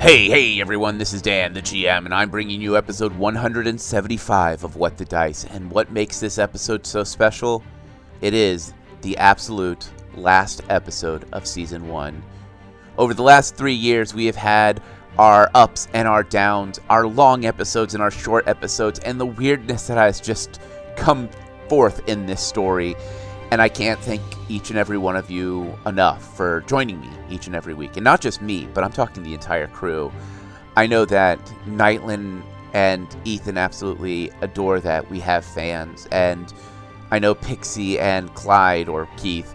Hey everyone, this is Dan, the GM, and I'm bringing you episode 175 of What the Dice. And what makes this episode so special? It is the absolute last episode of Season 1. Over the last 3 years, we have had our ups and our downs, our long episodes and our short episodes, and the weirdness that has just come forth in this story. And I can't thank each and every one of you enough for joining me each and every week. And not just me, but I'm talking the entire crew. I know that Nytlin and Ethan absolutely adore that we have fans. And I know Pixie and Clyde, or Keith,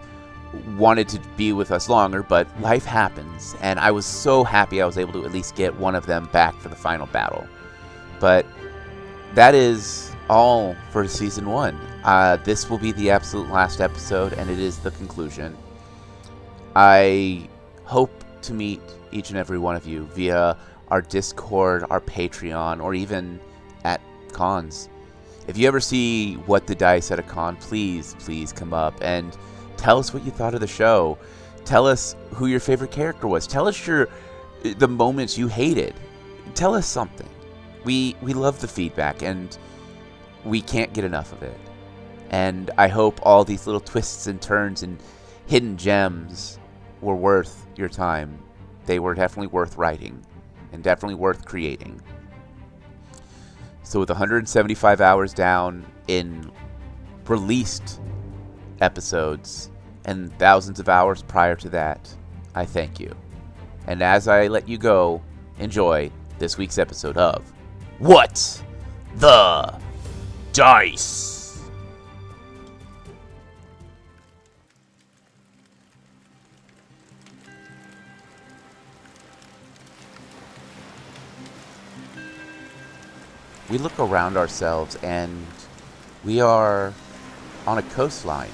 wanted to be with us longer, but life happens. And I was so happy I was able to at least get one of them back for the final battle. But that is all for Season 1. This will be the absolute last episode, and it is the conclusion. I hope to meet each and every one of you via our Discord, our Patreon, or even at cons. If you ever see What the Dice at a con, please come up and tell us what you thought of the show. Tell us who your favorite character was. Tell us the moments you hated. Tell us something. We love the feedback, and we can't get enough of it. And I hope all these little twists and turns and hidden gems were worth your time. They were definitely worth writing and definitely worth creating. So with 175 hours down in released episodes and thousands of hours prior to that, I thank you. And as I let you go, enjoy this week's episode of What the Dice. We look around ourselves and we are on a coastline.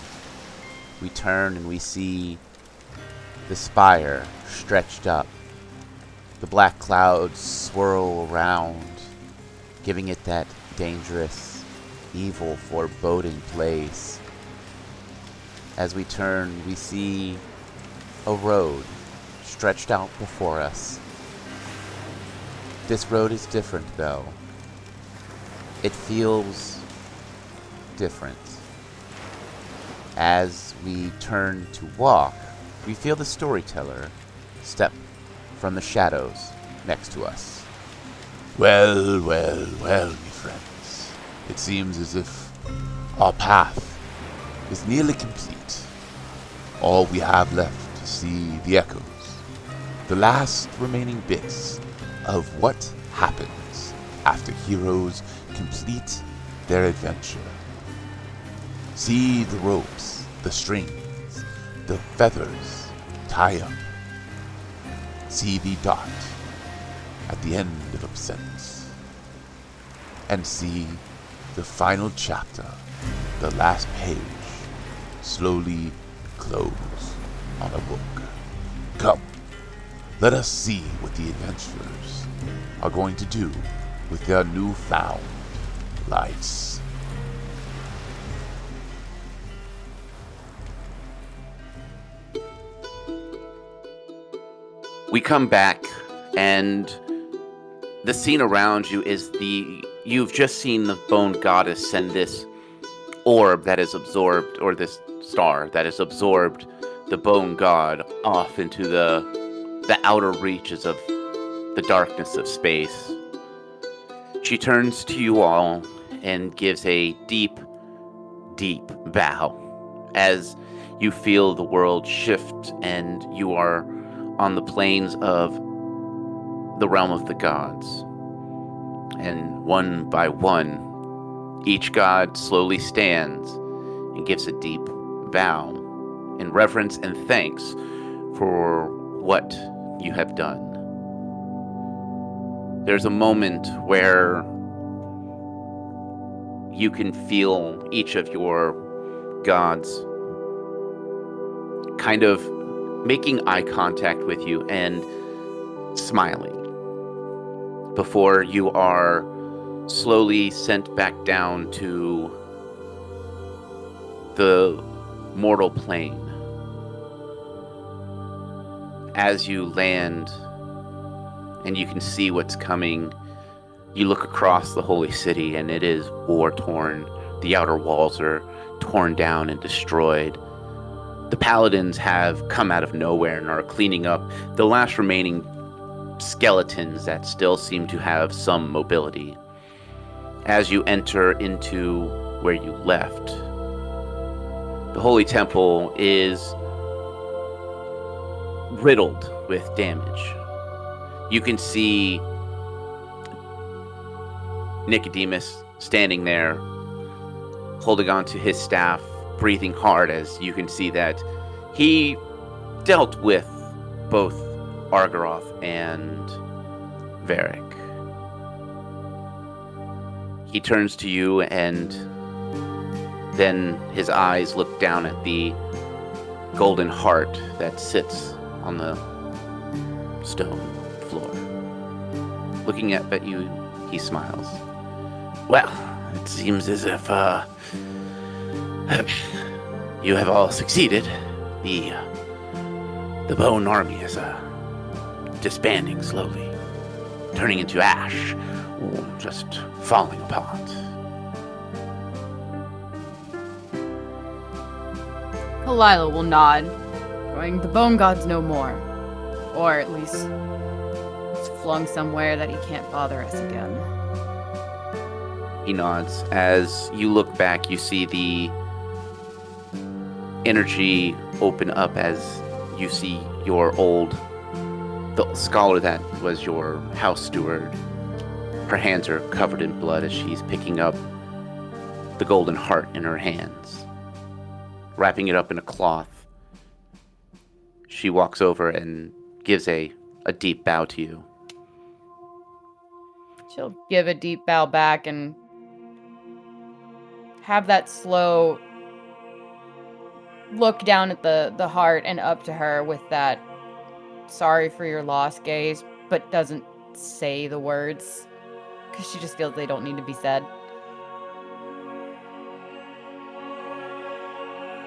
We turn and we see the spire stretched up. The black clouds swirl around, giving it that dangerous, evil, foreboding place. As we turn, we see a road stretched out before us. This road is different, though. It feels different. As we turn to walk, we feel the storyteller step from the shadows next to us. Well, me friends. It seems as if our path is nearly complete. All we have left to see the echoes, the last remaining bits of what happens after heroes complete their adventure. See the ropes, the strings, the feathers tie up. See the dot at the end of a sentence. And see the final chapter, the last page, slowly close on a book. Come, let us see what the adventurers are going to do with their newfound lights. We come back, and the scene around you is you've just seen the bone goddess send this orb that is absorbed, or this star that has absorbed the bone god off into the outer reaches of the darkness of space. She turns to you all and gives a deep bow as you feel the world shift and you are on the plains of the realm of the gods. And one by one, each god slowly stands and gives a deep bow in reverence and thanks for what you have done. There's a moment where you can feel each of your gods kind of making eye contact with you and smiling before you are slowly sent back down to the mortal plane. As you land and you can see what's coming. You look across the holy city, and it is war-torn. The outer walls are torn down and destroyed. The paladins have come out of nowhere and are cleaning up the last remaining skeletons that still seem to have some mobility. As you enter into where you left, the holy temple is riddled with damage. You can see Nicodemus standing there, holding on to his staff, breathing hard, as you can see that he dealt with both Argaroth and Varric. He turns to you, and then his eyes look down at the golden heart that sits on the stone floor. Looking up at you, he smiles. Well, it seems as if you have all succeeded. The bone army is disbanding slowly, turning into ash, just falling apart. Kalila will nod, going, the bone god's no more. Or at least it's flung somewhere that he can't bother us again. He nods. As you look back, you see the energy open up as you see the scholar that was your house steward. Her hands are covered in blood as she's picking up the golden heart in her hands, wrapping it up in a cloth. She walks over and gives a deep bow to you. She'll give a deep bow back and have that slow look down at the heart and up to her with that sorry for your loss gaze, but doesn't say the words because she just feels they don't need to be said.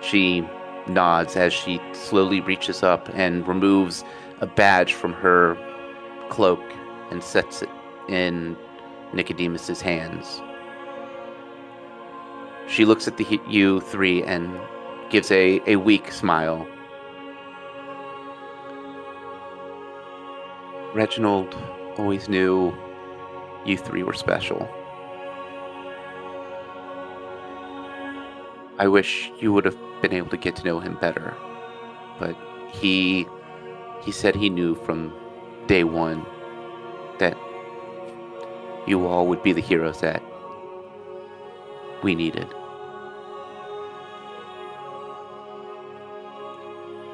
She nods as she slowly reaches up and removes a badge from her cloak and sets it in Nicodemus's hands. She looks at you three and gives a weak smile. Reginald always knew you three were special. I wish you would have been able to get to know him better, but he said he knew from day one that you all would be the heroes that we needed.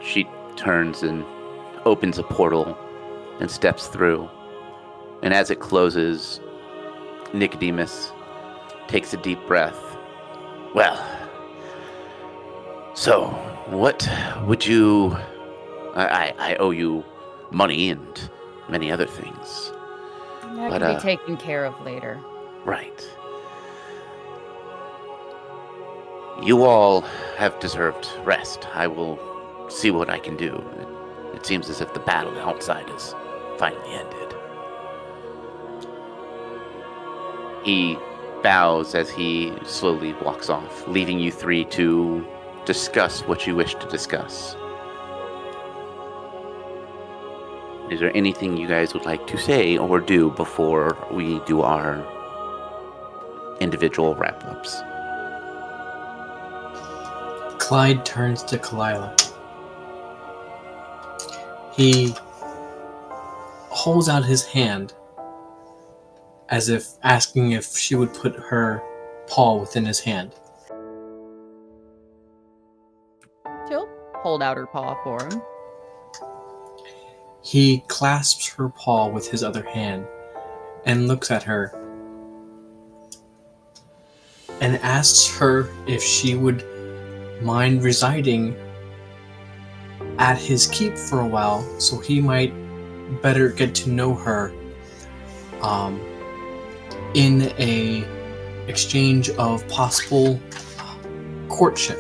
She turns and opens a portal and steps through. And as it closes, Nicodemus takes a deep breath. Well, so what would you... I owe you money and many other things. That can be taken care of later. Right. You all have deserved rest. I will see what I can do. It seems as if the battle outside is finally ended. He bows as he slowly walks off, leaving you three to discuss what you wish to discuss. Is there anything you guys would like to say or do before we do our individual wrap-ups? Clyde turns to Kalila. He holds out his hand as if asking if she would put her paw within his hand. She'll hold out her paw for him. He clasps her paw with his other hand and looks at her and asks her if she would mind residing at his keep for a while so he might better get to know her in a exchange of possible courtship.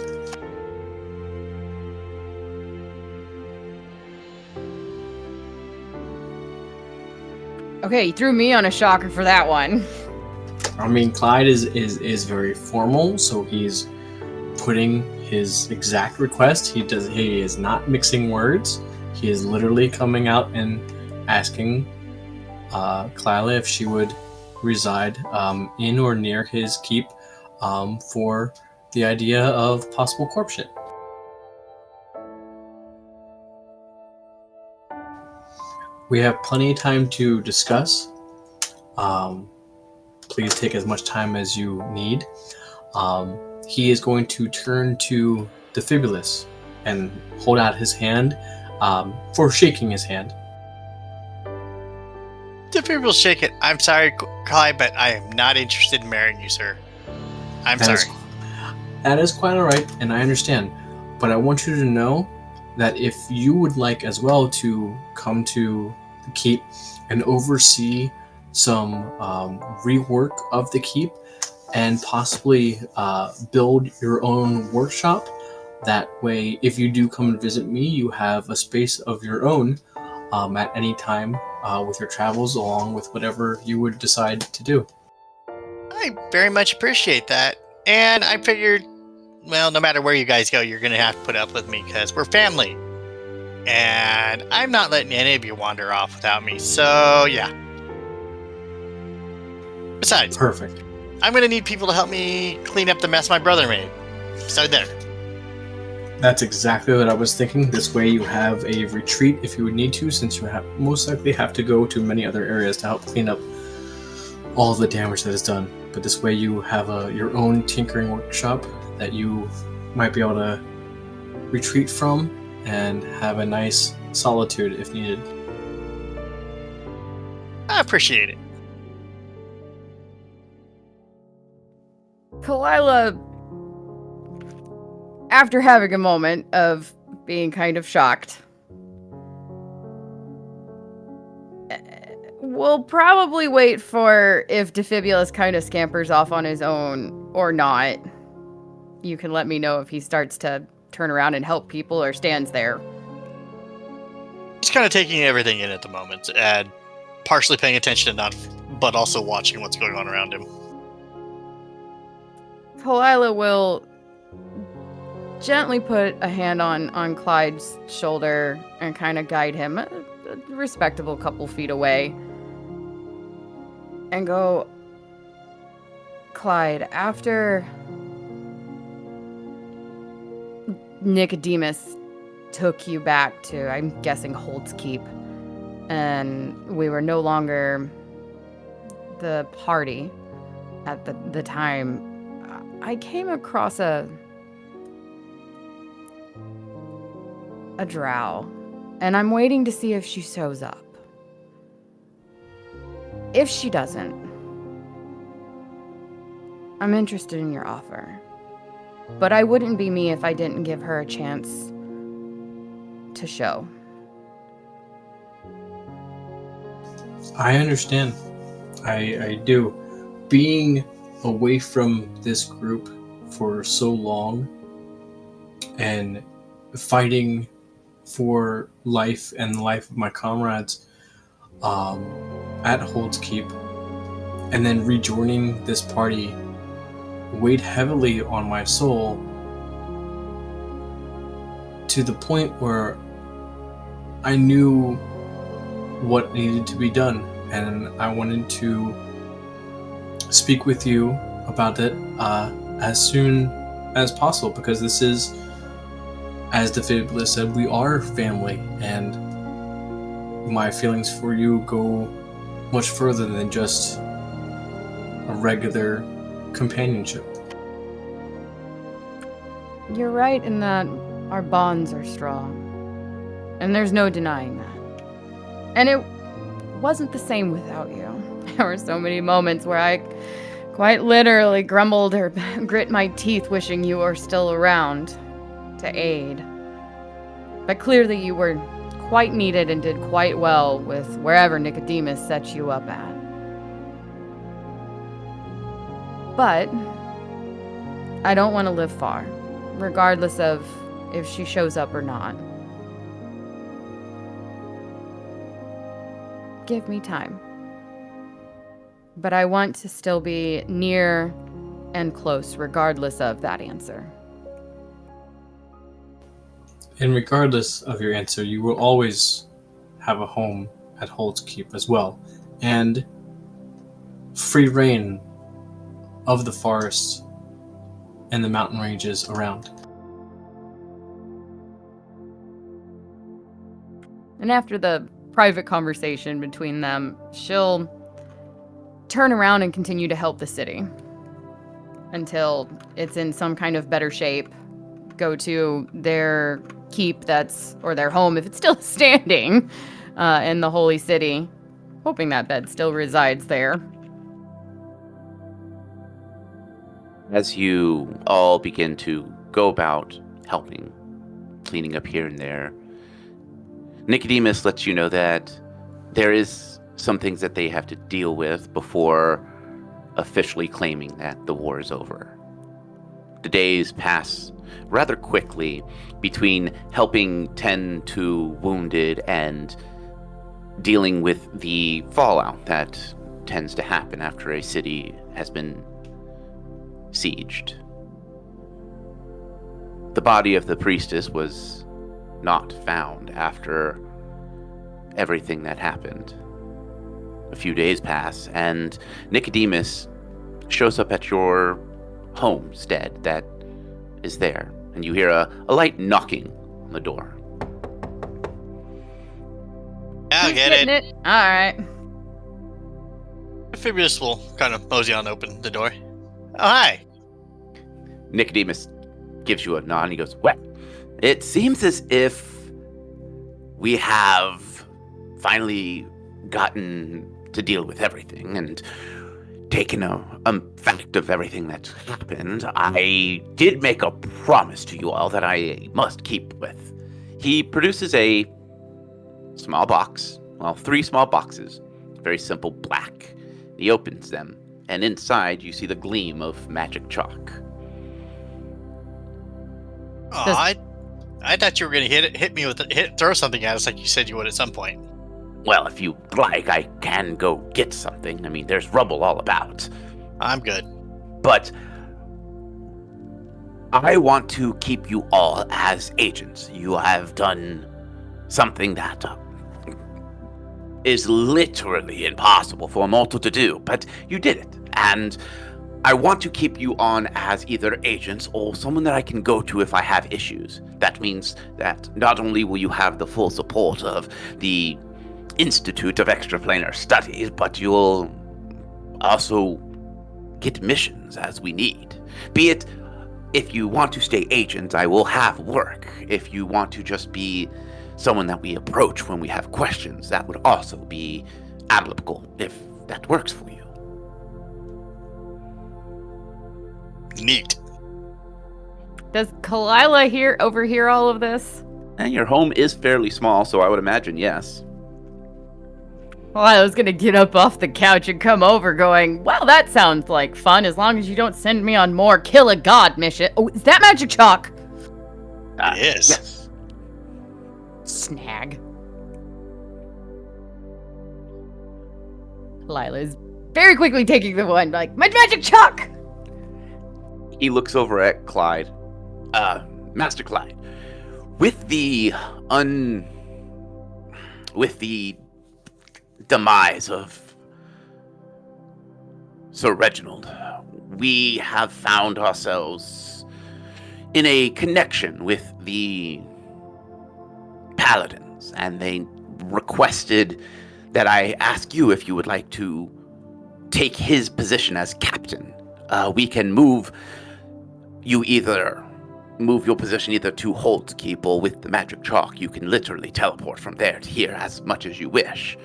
Okay, you threw me on a shocker for that one. I mean, Clyde is very formal, so he's putting his exact request. He is not mixing words. He is literally coming out and asking Clyla if she would reside in or near his keep for the idea of possible courtship. We have plenty of time to discuss. Please take as much time as you need. He is going to turn to Defibulus and hold out his hand for shaking his hand. Different will shake it. I'm sorry, Clyde, but I am not interested in marrying you, sir. I'm sorry. That is quite alright, and I understand. But I want you to know that if you would like as well to come to the keep and oversee some rework of the keep and possibly build your own workshop, that way if you do come and visit me, you have a space of your own at any time with your travels, along with whatever you would decide to do. I very much appreciate that. And I figured, well, no matter where you guys go, you're going to have to put up with me because we're family. And I'm not letting any of you wander off without me. So, yeah. Besides, Perfect. I'm going to need people to help me clean up the mess my brother made. So there. That's exactly what I was thinking. This way you have a retreat if you would need to, since you most likely have to go to many other areas to help clean up all the damage that is done. But this way you have your own tinkering workshop that you might be able to retreat from and have a nice solitude if needed. I appreciate it. Kalila, after having a moment of being kind of shocked, we'll probably wait for if Defibulus kind of scampers off on his own or not. You can let me know if he starts to turn around and help people or stands there. Just kind of taking everything in at the moment and partially paying attention enough, but also watching what's going on around him. Kalila will gently put a hand on Clyde's shoulder and kind of guide him a respectable couple feet away and go, Clyde, after Nicodemus took you back to, I'm guessing, Hold's Keep, and we were no longer the party at the time, I came across a drow, and I'm waiting to see if she shows up. If she doesn't, I'm interested in your offer. But I wouldn't be me if I didn't give her a chance to show. I understand. I do. Being away from this group for so long and fighting for life and the life of my comrades at Hold's Keep, and then rejoining this party weighed heavily on my soul to the point where I knew what needed to be done, and I wanted to speak with you about it as soon as possible, because this is, as Defibulus said, we are family, and my feelings for you go much further than just a regular companionship. You're right in that our bonds are strong, and there's no denying that. And it wasn't the same without you. There were so many moments where I quite literally grumbled or grit my teeth wishing you were still around to aid. But clearly you were quite needed and did quite well with wherever Nicodemus set you up at. But I don't want to live far, regardless of if she shows up or not. Give me time. But I want to still be near and close, regardless of that answer. And regardless of your answer, you will always have a home at Hold's Keep as well. And free reign of the forests and the mountain ranges around. And after the private conversation between them, she'll turn around and continue to help the city until it's in some kind of better shape. Go to their keep or their home if it's still standing in the holy city, hoping that bed still resides there. As you all begin to go about helping, cleaning up here and there, Nicodemus lets you know that there is some things that they have to deal with before officially claiming that the war is over. The days pass rather quickly between helping tend to wounded and dealing with the fallout that tends to happen after a city has been sieged. The body of the priestess was not found after everything that happened. A few days pass, and Nicodemus shows up at your homestead that is there, and you hear a light knocking on the door. I'll get it. All right. Amphibious will kind of mosey on open the door. Oh, hi. Nicodemus gives you a nod, and he goes, "Well, it seems as if we have finally gotten to deal with everything and taken a fact of everything that's happened. I did make a promise to you all that I must keep with." He produces a small box, well, 3 small boxes, very simple black. He opens them, and inside you see the gleam of magic chalk. Oh, I thought you were gonna hit me with throw something at us like you said you would at some point. Well, if you like, I can go get something. I mean, there's rubble all about. I'm good. But I want to keep you all as agents. You have done something that is literally impossible for a mortal to do, but you did it. And I want to keep you on as either agents or someone that I can go to if I have issues. That means that not only will you have the full support of the Institute of Extraplanar Studies, but you'll also get missions as we need. Be it, if you want to stay agents, I will have work. If you want to just be someone that we approach when we have questions, that would also be applicable, if that works for you. Neat. Does Kalila overhear all of this? And your home is fairly small, so I would imagine yes. Well, I was gonna get up off the couch and come over going, well, that sounds like fun, as long as you don't send me on more kill a god mission. Oh, is that magic chalk? Yes. Yes. Snag. Lila's very quickly taking the one, like, my magic chalk! He looks over at Clyde. Master Clyde, with the demise of Sir Reginald, we have found ourselves in a connection with the Paladins, and they requested that I ask you if you would like to take his position as captain. We can move your position either to Hold's Keep, or with the magic chalk, you can literally teleport from there to here as much as you wish.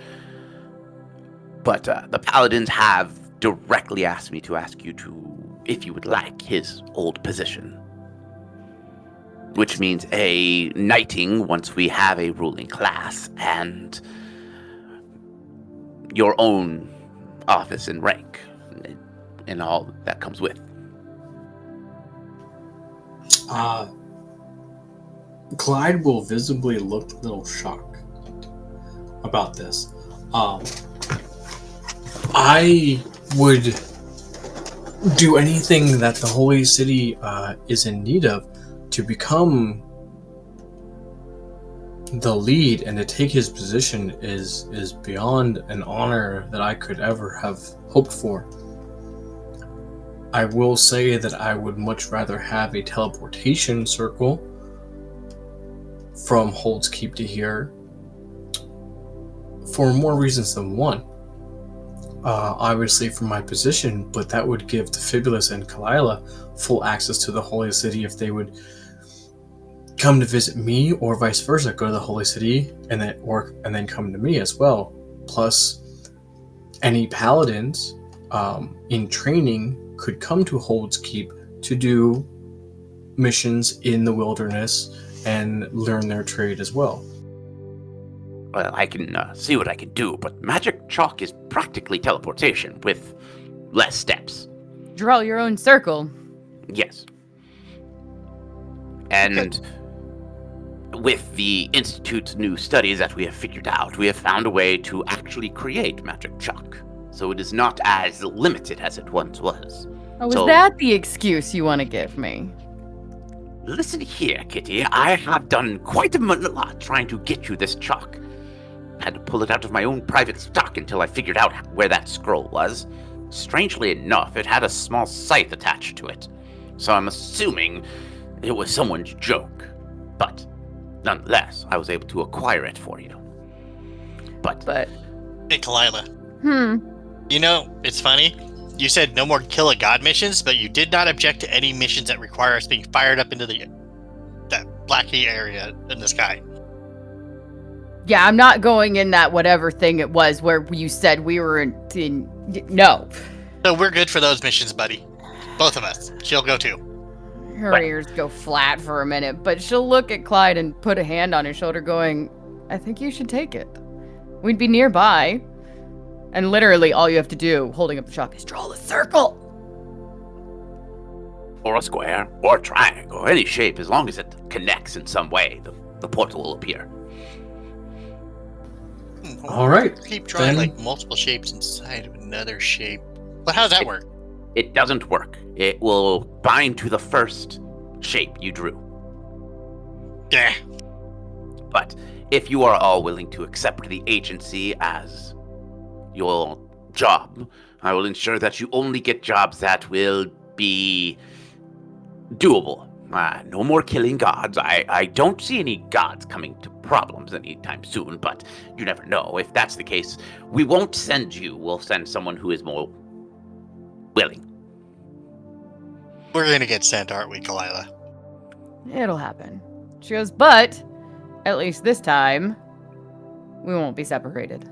But the Paladins have directly asked me to ask you if you would like his old position. Which means a knighting once we have a ruling class, and your own office and rank, and all that comes with. Clyde will visibly look a little shocked about this. I would do anything that the Holy City is in need of to become the lead and to take his position is beyond an honor that I could ever have hoped for. I will say that I would much rather have a teleportation circle from Hold's Keep to here for more reasons than one. Obviously for my position, but that would give Defibulus and Kalila full access to the Holy City if they would come to visit me, or vice versa, go to the Holy City and then come to me as well. Plus, any paladins in training could come to Hold's Keep to do missions in the wilderness and learn their trade as well. Well, I can see what I can do, but magic chalk is practically teleportation with less steps. Draw your own circle. Yes. And with the Institute's new studies that we have figured out, we have found a way to actually create magic chalk. So it is not as limited as it once was. Oh, is that the excuse you want to give me? Listen here, Kitty. I have done quite a lot trying to get you this chalk. I had to pull it out of my own private stock until I figured out where that scroll was. Strangely enough, it had a small scythe attached to it. So I'm assuming it was someone's joke. But nonetheless, I was able to acquire it for you. But Hey, Kalila. You know, it's funny. You said no more kill a god missions, but you did not object to any missions that require us being fired up into that blacky area in the sky. Yeah, I'm not going in that whatever thing it was where you said we were in no. So we're good for those missions, buddy. Both of us. She'll go too. Her ears go flat for a minute, but she'll look at Clyde and put a hand on his shoulder going, I think you should take it. We'd be nearby. And literally all you have to do, holding up the chalk, is draw a circle. Or a square, or a triangle, any shape, as long as it connects in some way, the portal will appear. All right. Keep drawing then. like multiple shapes inside of another shape. But how does that work? It doesn't work. It will bind to the first shape you drew. Yeah. But if you are all willing to accept the agency as your job, I will ensure that you only get jobs that will be doable. No more killing gods. I don't see any gods coming to problems anytime soon, but you never know. If that's the case, we won't send you. We'll send someone who is more willing. We're gonna get sent, aren't we, Kalila? It'll happen. She goes, but at least this time, we won't be separated.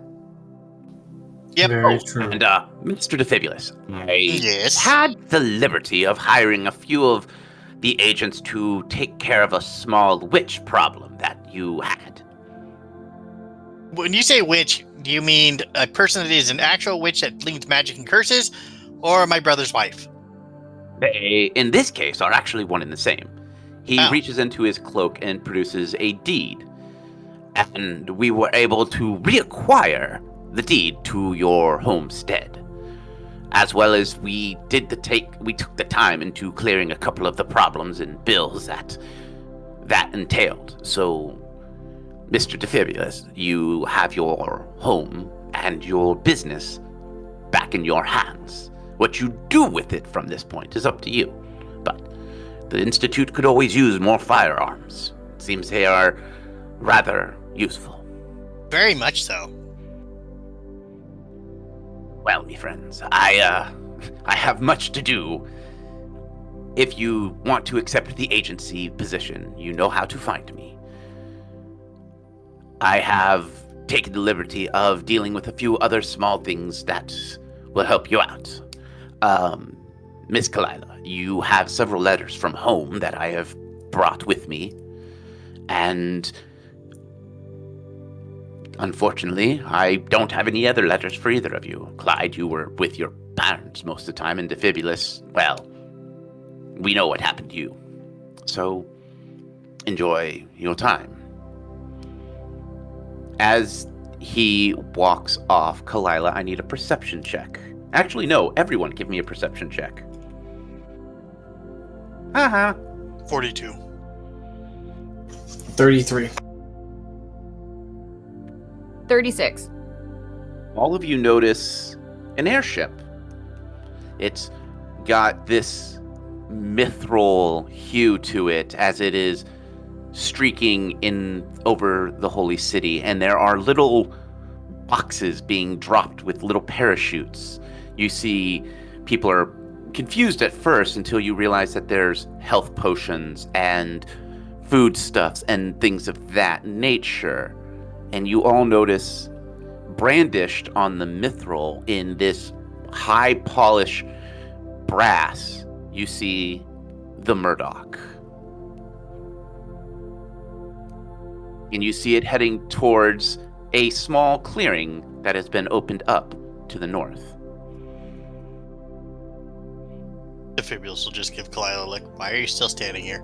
Yep. Very true. And Mr. Defibulus, I Yes. had the liberty of hiring a few of the agents to take care of a small witch problem that you had. When you say witch, do you mean a person that is an actual witch that leads magic and curses, or my brother's wife? They, in this case, are actually one and the same. He Oh. reaches into his cloak and produces a deed. And we were able to reacquire the deed to your homestead. As well as we took the time into clearing a couple of the problems and bills that entailed. So, Mr. Defibulus, you have your home and your business back in your hands. What you do with it from this point is up to you. But the Institute could always use more firearms. It seems they are rather useful. Very much so. Well, me friends, I have much to do. If you want to accept the agency position, you know how to find me. I have taken the liberty of dealing with a few other small things that will help you out. Miss Kalila, you have several letters from home that I have brought with me, and unfortunately, I don't have any other letters for either of you. Clyde, you were with your parents most of the time, and Defibulus, well, we know what happened to you. So, enjoy your time. As he walks off, Kalila, I need a perception check. Actually, no. Everyone give me a perception check. Haha. 42. 33. 36. All of you notice an airship. It's got this mithril hue to it as it is streaking in over the holy city, and there are little boxes being dropped with little parachutes. You see people are confused at first until you realize that there's health potions and foodstuffs and things of that nature. And you all notice brandished on the mithril in this high polish brass, you see the Murdoch. And you see it heading towards a small clearing that has been opened up to the north. The Fibulus will just give Kalila, like, why are you still standing here?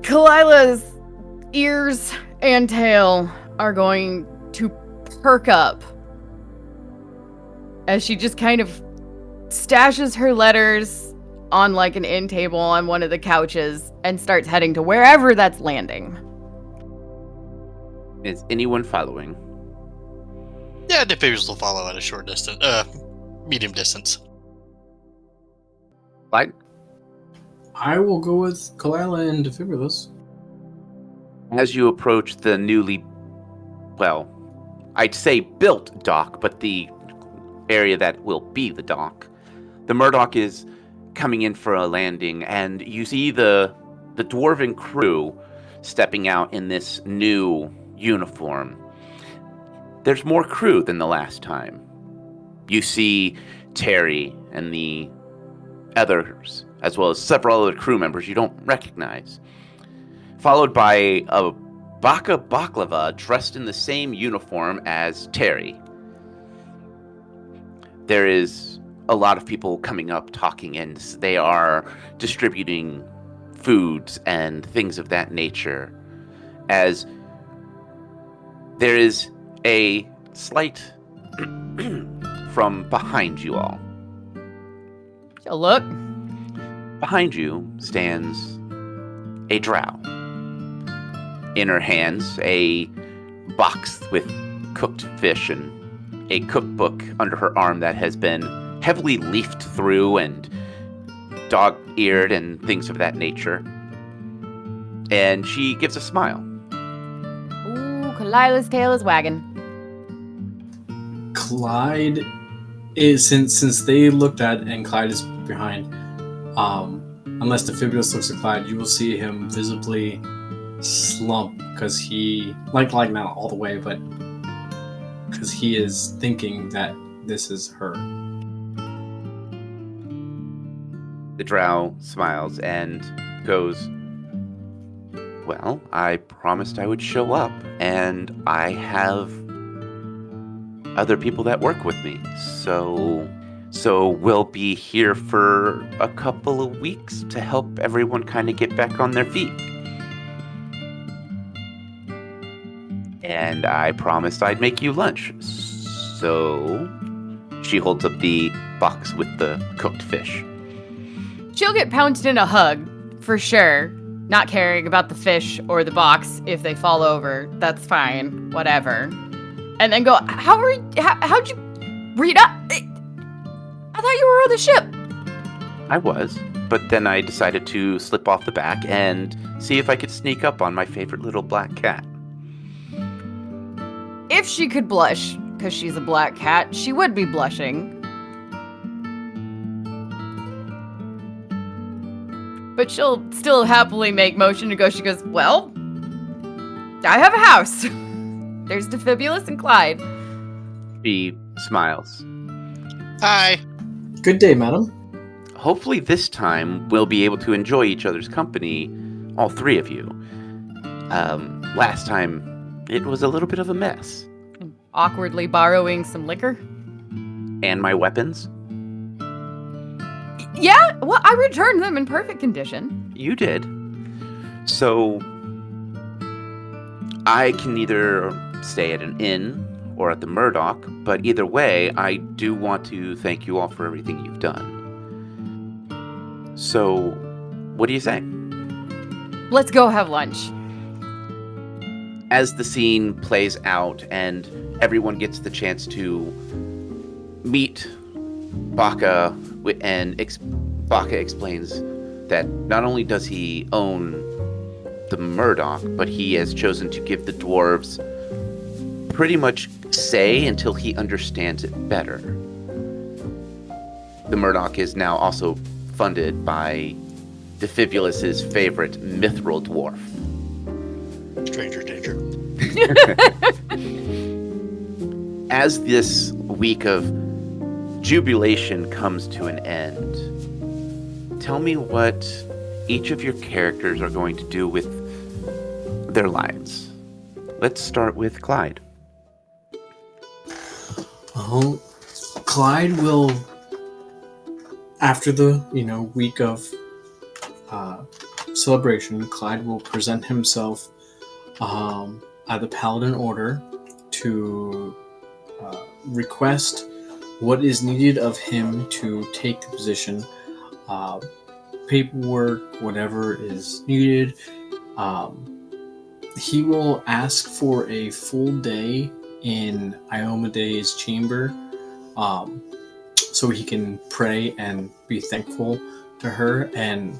Kalila's ears and tail are going to perk up as she just kind of stashes her letters on like an end table on one of the couches and starts heading to wherever that's landing. Is anyone following? Yeah, the Fibulus will follow at a short distance, medium distance. Clyde? I will go with Kalila and Defibulus. As you approach the newly, well, I'd say built dock, but the area that will be the dock, the Murdoch is coming in for a landing, and you see the dwarven crew stepping out in this new uniform. There's more crew than the last time. You see Terry and the others, as well as several other crew members you don't recognize, followed by a Baka Baklava dressed in the same uniform as Terry. There is a lot of people coming up talking, and they are distributing foods and things of that nature, as there is a slight from behind you all. So look. Behind you stands a drow. In her hands, a box with cooked fish and a cookbook under her arm that has been heavily leafed through and dog-eared and things of that nature. And she gives a smile. Ooh, Kalila's tail is wagging. Clyde is, since they looked at and Clyde is behind, unless the Fibulus looks at Clyde, you will see him visibly slump because he, like not all the way, but because he is thinking that this is her. The drow smiles and goes, well, I promised I would show up, and I have other people that work with me, so we'll be here for a couple of weeks to help everyone kind of get back on their feet. And I promised I'd make you lunch. So she holds up the box with the cooked fish. She'll get pounced in a hug, for sure. Not caring about the fish or the box if they fall over. That's fine. Whatever. And then go, how'd you read up? I thought you were on the ship. I was, but then I decided to slip off the back and see if I could sneak up on my favorite little black cat. If she could blush, because she's a black cat, she would be blushing. But she'll still happily make motion to go. She goes, well, I have a house. There's Defibulus and Clyde. She smiles. Hi. Good day, madam. Hopefully this time we'll be able to enjoy each other's company, all three of you. Last time it was a little bit of a mess. Awkwardly borrowing some liquor. And my weapons? Yeah, well, I returned them in perfect condition. You did. So I can either stay at an inn or at the Murdoch, but either way, I do want to thank you all for everything you've done. So, what do you say? Let's go have lunch. As the scene plays out and everyone gets the chance to meet Baka, and Baka explains that not only does he own the Murdoch, but he has chosen to give the dwarves pretty much say until he understands it better. The Murdoch is now also funded by Defibulus's favorite mithril dwarf. Stranger danger. As this week of jubilation comes to an end, tell me what each of your characters are going to do with their lives. Let's start with Clyde. Clyde will, after the week of celebration, Clyde will present himself at the Paladin Order to request what is needed of him to take the position, paperwork, whatever is needed. He will ask for a full day in Iomede's chamber, so he can pray and be thankful to her and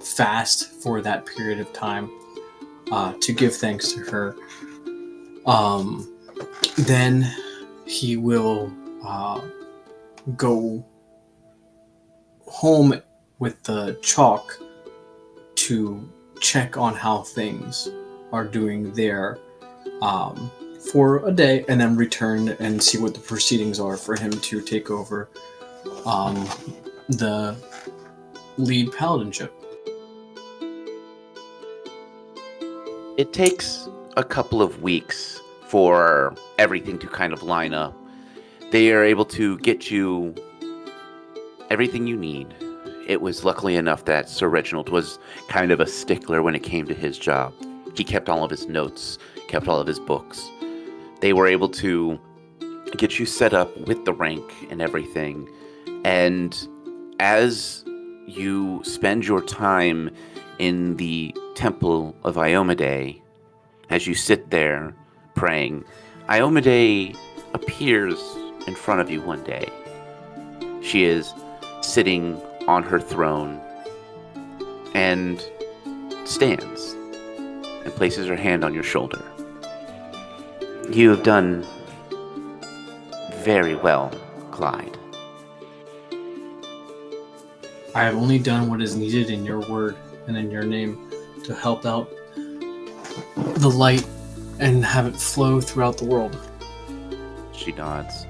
fast for that period of time to give thanks to her. Then he will go home with the chalk to check on how things are doing there for a day, and then return and see what the proceedings are for him to take over the lead paladinship. It takes a couple of weeks for everything to kind of line up. They are able to get you everything you need. It was luckily enough that Sir Reginald was kind of a stickler when it came to his job. He kept all of his notes, kept all of his books. They were able to get you set up with the rank and everything. And as you spend your time in the Temple of Iomede, as you sit there praying, Iomede appears in front of you one day. She is sitting on her throne and stands and places her hand on your shoulder. You have done very well, Clyde. I have only done what is needed in your word and in your name to help out the light and have it flow throughout the world. She nods.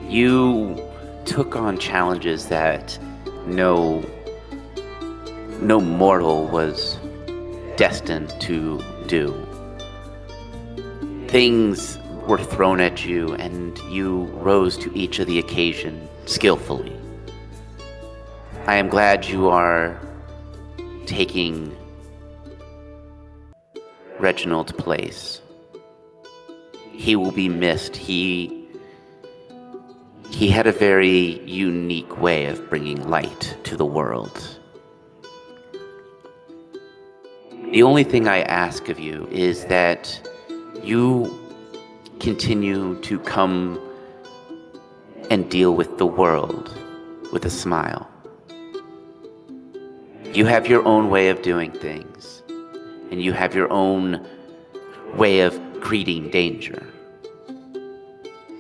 You took on challenges that no mortal was destined to do. Things were thrown at you, and you rose to each of the occasion skillfully. I am glad you are taking Reginald's place. He will be missed. He had a very unique way of bringing light to the world. The only thing I ask of you is that you continue to come and deal with the world with a smile. You have your own way of doing things, and you have your own way of greeting danger.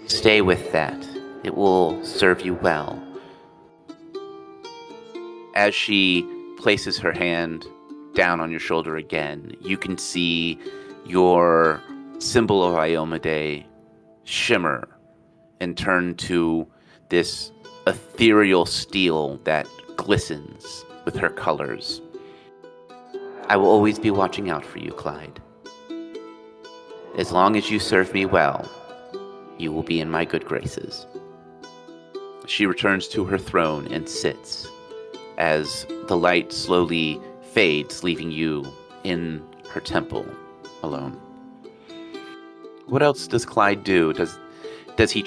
Stay with that. It will serve you well. As she places her hand down on your shoulder again, you can see your symbol of Iomede shimmer and turn to this ethereal steel that glistens with her colors. I will always be watching out for you, Clyde. As long as you serve me well, you will be in my good graces. She returns to her throne and sits as the light slowly fades, leaving you in her temple alone. What else does Clyde do? Does he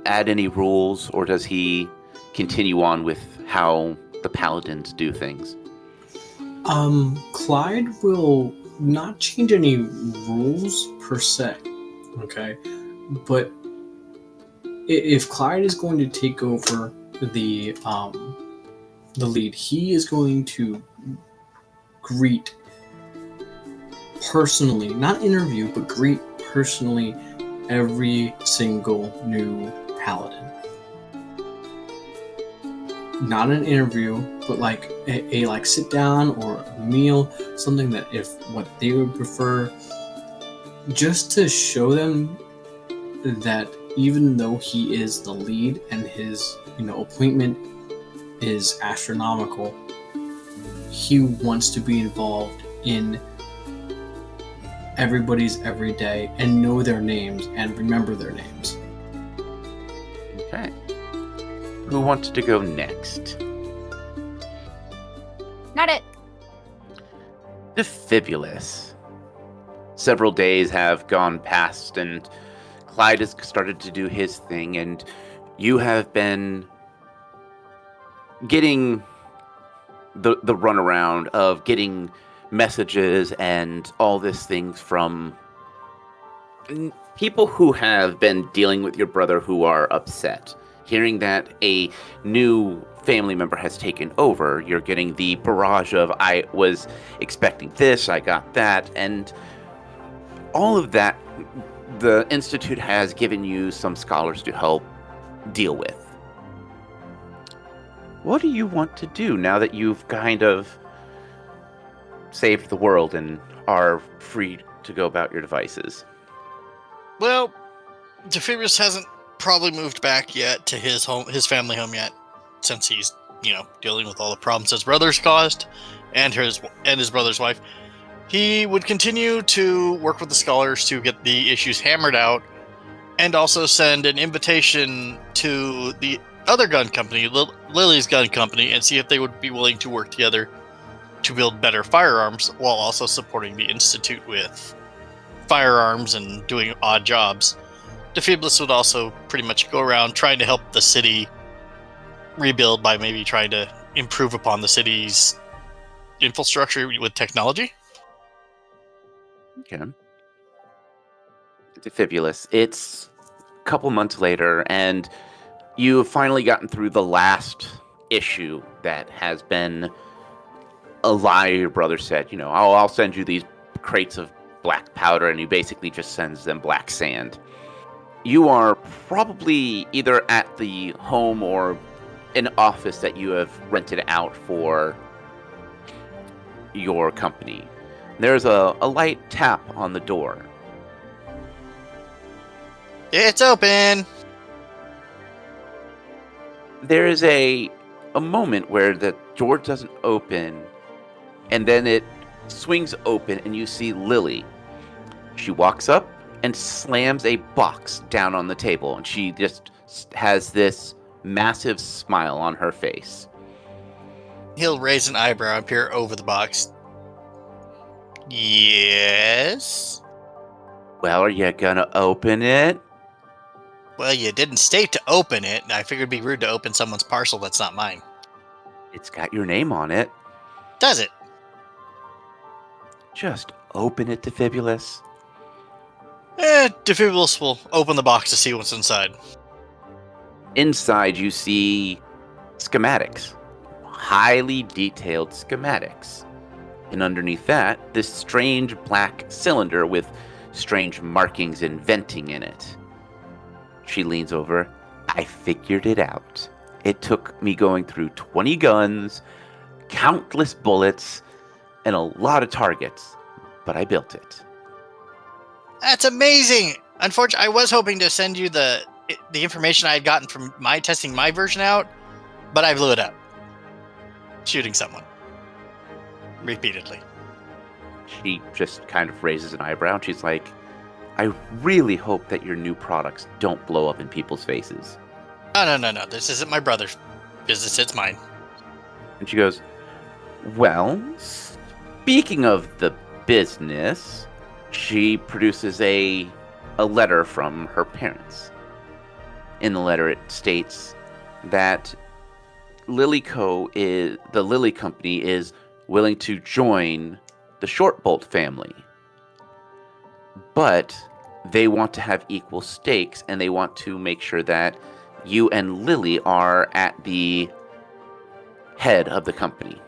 add any rules, or does he continue on with how the paladins do things? Clyde will not change any rules per se, okay? But if Clyde is going to take over the lead, he is going to greet personally, not interview, but greet personally every single new paladin. Not an interview, but like a like sit down or a meal, something that if what they would prefer, just to show them that even though he is the lead and his appointment is astronomical, he wants to be involved in everybody's everyday and know their names and remember their names. Okay. Who wants to go next? Not it. Defibulous. Several days have gone past, and Clyde has started to do his thing, and you have been getting the runaround of getting messages and all these things from people who have been dealing with your brother who are upset. Hearing that a new family member has taken over, you're getting the barrage of, I was expecting this, I got that, and all of that, the Institute has given you some scholars to help deal with. What do you want to do now that you've kind of saved the world and are free to go about your devices? Well, Defibulous hasn't probably moved back yet to his family home yet, since he's dealing with all the problems his brother's caused and his brother's wife. He would continue to work with the scholars to get the issues hammered out, and also send an invitation to the other gun company, Lily's gun company, and see if they would be willing to work together to build better firearms while also supporting the Institute with firearms and doing odd jobs. Defibulous would also pretty much go around trying to help the city rebuild by maybe trying to improve upon the city's infrastructure with technology. Okay. Defibulous. It's a couple months later, and you've finally gotten through the last issue that has been a lie your brother said. I'll send you these crates of black powder, and he basically just sends them black sand. You are probably either at the home or an office that you have rented out for your company. There's a light tap on the door. It's open! There is a moment where the door doesn't open, and then it swings open, and you see Lily. She walks up and slams a box down on the table, and she just has this massive smile on her face. He'll raise an eyebrow and peer over the box. Yes? Well, are you gonna open it? Well, you didn't state to open it, and I figured it'd be rude to open someone's parcel that's not mine. It's got your name on it. Does it? Just open it, Defibulous. Defibulous will open the box to see what's inside. Inside, you see schematics. Highly detailed schematics. And underneath that, this strange black cylinder with strange markings and venting in it. She leans over. I figured it out. It took me going through 20 guns, countless bullets, and a lot of targets, but I built it. That's amazing! Unfortunately, I was hoping to send you the information I had gotten from testing my version out, but I blew it up. Shooting someone. Repeatedly. She just kind of raises an eyebrow, and she's like, I really hope that your new products don't blow up in people's faces. No. This isn't my brother's business, it's mine. And she goes, well, speaking of the business, She produces a letter from her parents. In the letter, it states that the Lily Company is willing to join the Shortbolt family, but they want to have equal stakes, and they want to make sure that you and Lily are at the head of the company.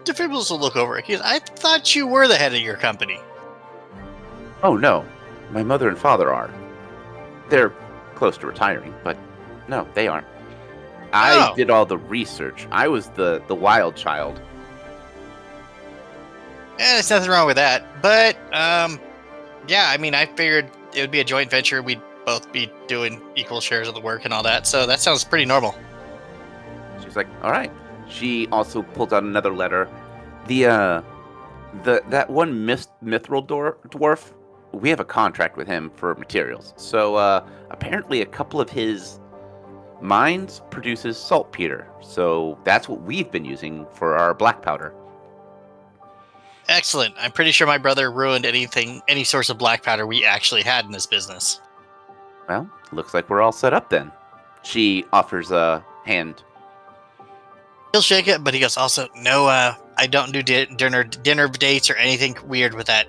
Defibrillator will look over it. I thought you were the head of your company. Oh, no. My mother and father are. They're close to retiring, but no, they aren't. I did all the research. I was the wild child. There's nothing wrong with that. But, yeah, I mean, I figured it would be a joint venture. We'd both be doing equal shares of the work and all that. So that sounds pretty normal. She's like, all right. She also pulls out another letter. That one mithril dwarf, we have a contract with him for materials. So apparently a couple of his mines produces saltpeter. So that's what we've been using for our black powder. Excellent. I'm pretty sure my brother ruined any source of black powder we actually had in this business. Well, looks like we're all set up then. She offers a hand. He'll shake it, but he goes, also, no, I don't do dinner dates or anything weird with that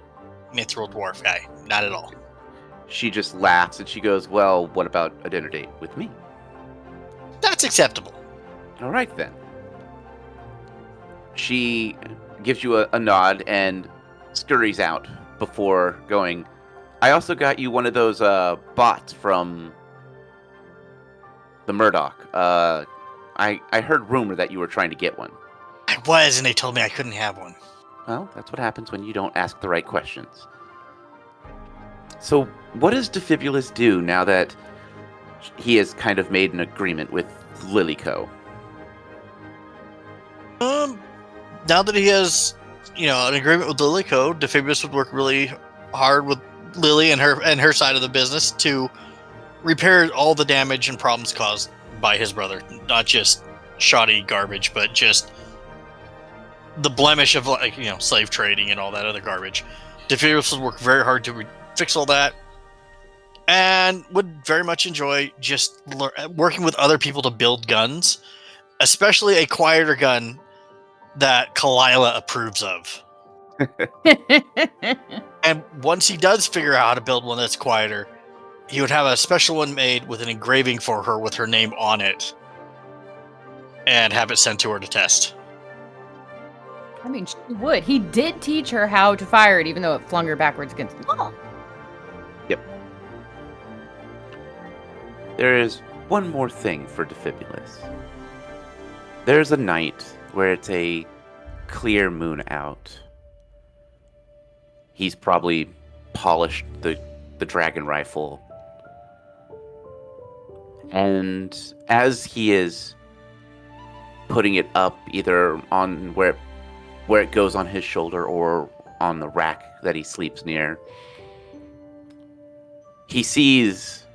mithril dwarf guy. Not at all. She just laughs and she goes, well, what about a dinner date with me? That's acceptable. All right, then. She gives you a nod and scurries out before going, I also got you one of those bots from the Murdoch. I heard rumor that you were trying to get one. I was, and they told me I couldn't have one. Well, that's what happens when you don't ask the right questions. So, what does Defibrillator do now that he has kind of made an agreement with Lilyco? Now that he has, an agreement with Lilyco, Defibrillator would work really hard with Lily and her side of the business to repair all the damage and problems caused by his brother. Not just shoddy garbage, but just the blemish of slave trading and all that other garbage. Defibrillator would work very hard to fix all that, and would very much enjoy just working with other people to build guns, especially a quieter gun that Kalila approves of. And once he does figure out how to build one that's quieter, he would have a special one made with an engraving for her with her name on it and have it sent to her to test. I mean, she would. He did teach her how to fire it, even though it flung her backwards against the wall. Yep. There is one more thing for Defibrillator. There's a night where it's a clear moon out. He's probably polished the dragon rifle. And as he is putting it up, either on where it goes on his shoulder or on the rack that he sleeps near, he sees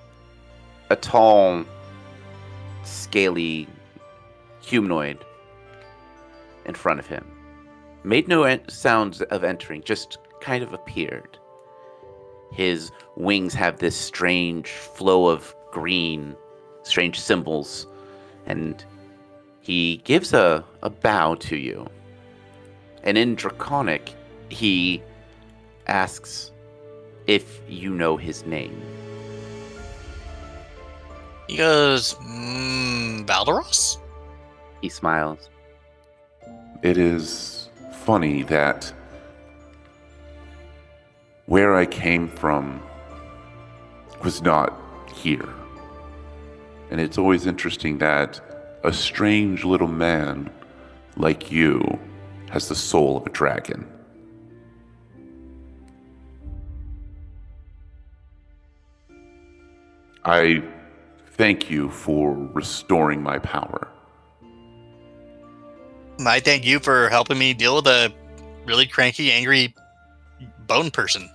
a tall, scaly humanoid in front of him. Made no sounds of entering, just kind of appeared. His wings have this strange flow of green, strange symbols, and he gives a bow to you. And in Draconic, he asks if you know his name. He goes, Balderos? He smiles. It is funny that where I came from was not here. And it's always interesting that a strange little man like you has the soul of a dragon. I thank you for restoring my power. I thank you for helping me deal with a really cranky, angry bone person.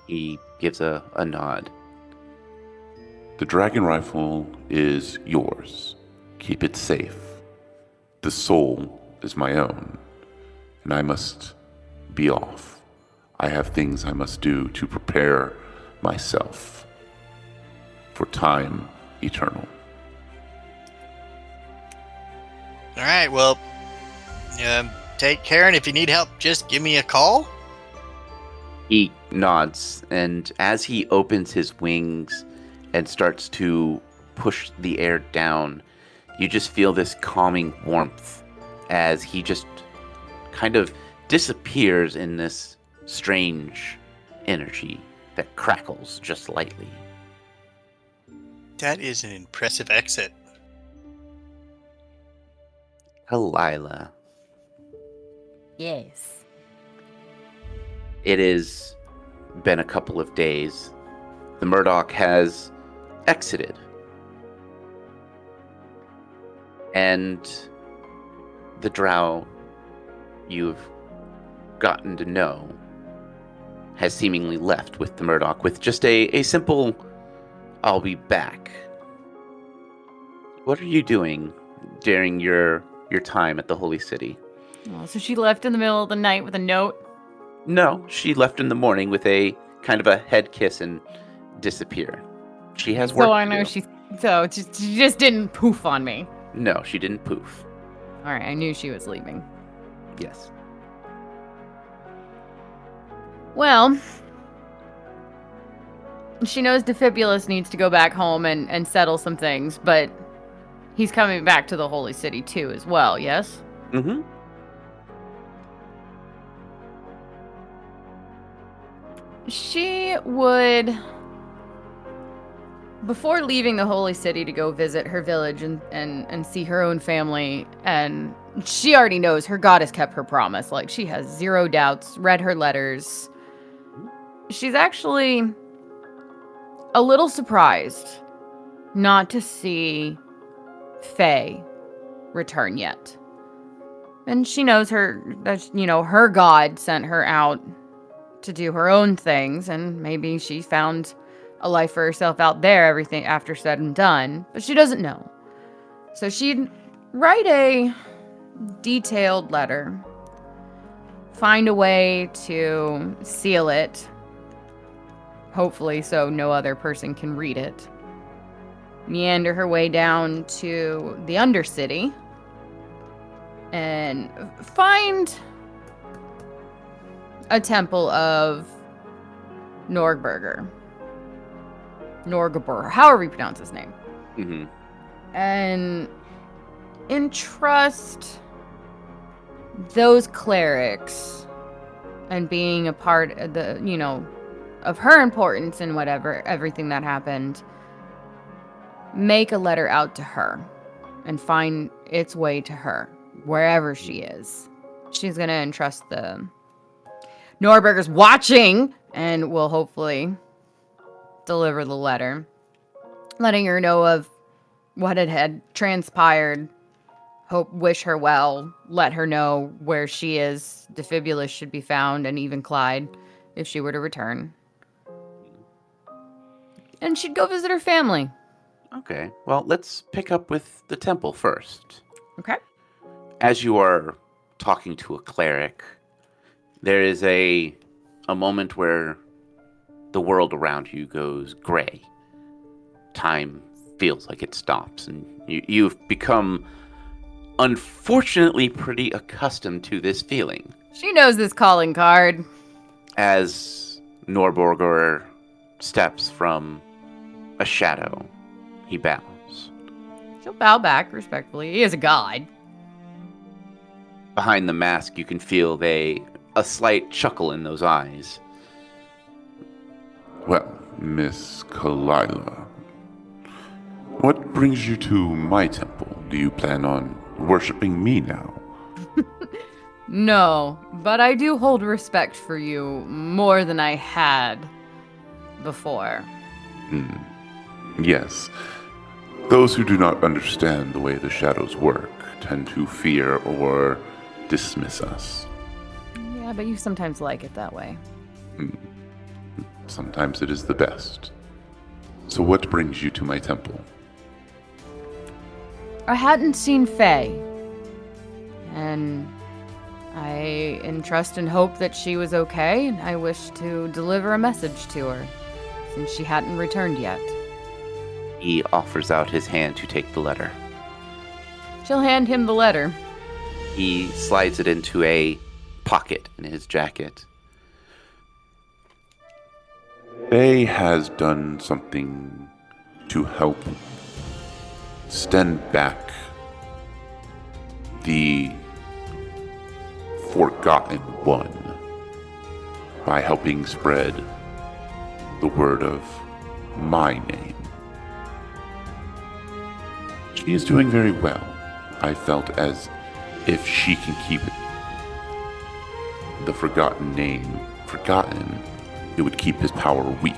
He gives a nod. The dragon rifle is yours. Keep it safe. The soul is my own, and I must be off. I have things I must do to prepare myself for time eternal. All right, well, take care, and if you need help, just give me a call. He nods, and as he opens his wings and starts to push the air down, you just feel this calming warmth as he just kind of disappears in this strange energy that crackles just lightly. That is an impressive exit. Kalila. Yes. It has been a couple of days. The Murdoch has exited. And the drow you've gotten to know has seemingly left with the Murdoch with just a simple, "I'll be back." What are you doing during your time at the Holy City? Oh, so she left in the middle of the night with a note? No, she left in the morning with a kind of a head kiss and disappear. She has work So I to know do. she just didn't poof on me. No, she didn't poof. All right, I knew she was leaving. Yes. Well, she knows Defibulus needs to go back home and settle some things, but he's coming back to the Holy City too as well, yes? Mm-hmm. She would, before leaving the Holy City to go visit her village and see her own family, and she already knows her goddess kept her promise. Like, she has zero doubts, read her letters. She's actually a little surprised not to see Faye return yet. And she knows her god sent her out to do her own things, and maybe she found a life for herself out there, everything after said and done, but she doesn't know. So she'd write a detailed letter, find a way to seal it, hopefully so no other person can read it, meander her way down to the Undercity, and find a temple of Norgberger, however you pronounce his name. Mm-hmm. And entrust those clerics and being a part of of her importance and everything that happened, make a letter out to her and find its way to her, wherever she is. She's going to entrust the Norberger's watching and will hopefully deliver the letter, letting her know of what had transpired, wish her well, let her know where she is, Defibulus should be found, and even Clyde, if she were to return. And she'd go visit her family. Okay, well, let's pick up with the temple first. Okay. As you are talking to a cleric, there is a moment where the world around you goes gray. Time feels like it stops, and you've become, unfortunately, pretty accustomed to this feeling. She knows this calling card. As Norberger steps from a shadow, he bows. She'll bow back respectfully. He is a god. Behind the mask, you can feel a slight chuckle in those eyes. Well, Miss Kalila, what brings you to my temple? Do you plan on worshiping me now? No, but I do hold respect for you more than I had before. Yes. Those who do not understand the way the shadows work tend to fear or dismiss us. Yeah, but you sometimes like it that way. Sometimes it is the best. So what brings you to my temple? I hadn't seen Faye, and I entrust and hope that she was okay, and I wish to deliver a message to her, since she hadn't returned yet. He offers out his hand to take the letter. She'll hand him the letter. He slides it into a pocket in his jacket. Faye has done something to help stand back the Forgotten One by helping spread the word of my name. She is doing very well. I felt as if she can keep the forgotten name forgotten, it would keep his power weak.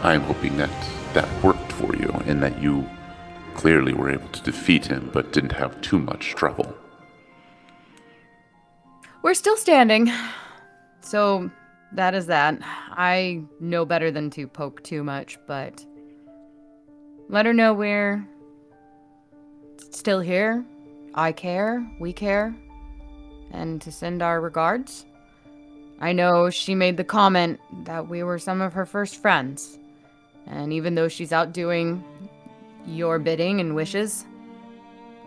I am hoping that that worked for you and that you clearly were able to defeat him but didn't have too much trouble. We're still standing. So that is that. I know better than to poke too much, but let her know we're still here. I care, we care, and to send our regards. I know she made the comment that we were some of her first friends, and even though she's out doing your bidding and wishes,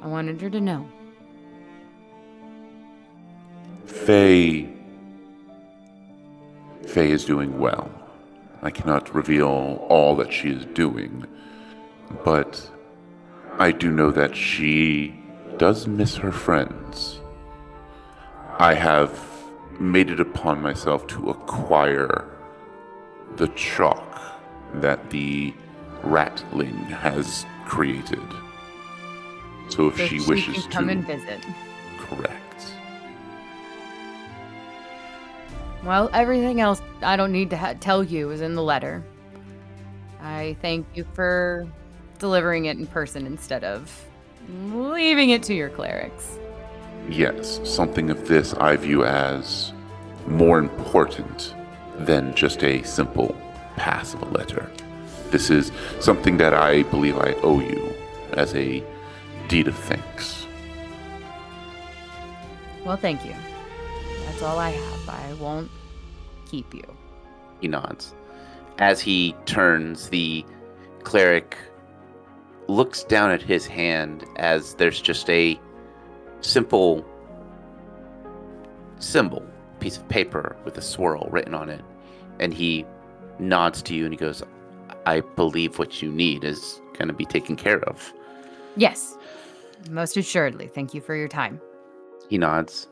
I wanted her to know. Faye is doing well. I cannot reveal all that she is doing, but I do know that she does miss her friends. I have made it upon myself to acquire the chalk that the Nytlin has created. So if she wishes can come to and visit. Correct. Well, everything else I don't need to tell you is in the letter. I thank you for delivering it in person instead of leaving it to your clerics. Yes, something of this I view as more important than just a simple pass of a letter. This is something that I believe I owe you as a deed of thanks. Well, thank you. That's all I have. I won't keep you. He nods. As he turns, the cleric looks down at his hand as there's just a simple symbol, piece of paper with a swirl written on it. And he nods to you and he goes, I believe what you need is going to be taken care of. Yes, most assuredly. Thank you for your time. He nods.